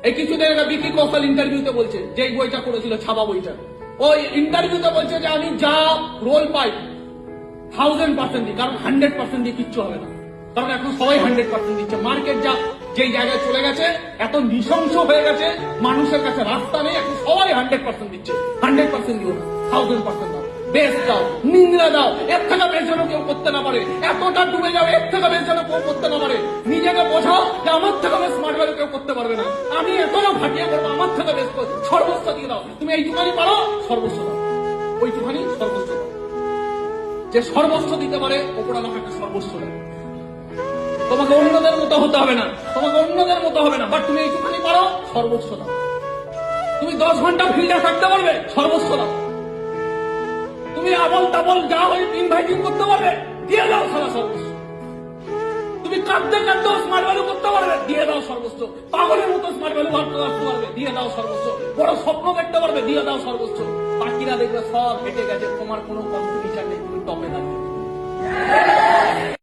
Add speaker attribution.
Speaker 1: এই কিছুদিন আগে বিকি কৌশল ইন্টারভিউতে বলছে, যে বইটা করেছিল ছাপা বইটা, ওই ইন্টারভিউতে বলছে যে আমি যা রোল পাই 1000% দিই, কারণ 100% দিয়ে কিচ্ছু হবে না, কারণ এখন সবাই 100% দিচ্ছে। মার্কেট যা যেই জায়গায় চলে গেছে, এত নৃশংস হয়ে গেছে, মানুষের কাছে রাস্তা নেই, এখন সবাই 100% দিচ্ছে। 100% দিও না, 1000% দাও, বেস্ট দাও, নিংড়া দাও, এর থেকে বেশ যেন কেউ করতে না পারে, এতটা ডুবে যাও এর থেকে বেশ যেন কেউ করতে না পারে। নিজেকে বোঝাও যে আমার থেকে বেশ স্মার্ট ভ্যালু কেউ করতে পারবে না, আমি এতটা ফাটিয়ে করবো, আমার থেকে বেশ সর্বস্ব দিয়ে দাও। তুমি এইটুখানি পারো, সর্বস্ব দাও, ওইটুখানি সর্বস্ব দাও। যে সর্বস্ব দিতে পারে ওপরা আমাকে সর্বস্ব দেয়। তোমাকে অন্যদের মতো হতে হবে না, তোমাকে অন্যদের মতো হবে না, বাট তুমি এইটুখানি পারো, সর্বস্ব দাও। তুমি 10 ঘন্টা ফিল্ডে থাকতে পারবে, সর্বস্ব দাও। তুমি আবল তাবল যা হয় ইনভাইটিং করতে পারবে, দিয়ে দাও সারা সর্বস্ব। তুমি কাঁদতে কাঁদতেও স্মার্ট ভ্যালু করতে পারবে, দিয়ে দাও সর্বস্ব। পাগলের মতো স্মার্ট ভ্যালু ভাবতে পারবে, দিয়ে দাও সর্বস্ব। বড় স্বপ্ন দেখতে পারবে, দিয়ে দাও সর্বস্ব। বাকিরা দেখবে সব হেঁটে গেছে, তোমার কোনো কম্পিটিশন নেই, তুমি টপে থাকবে।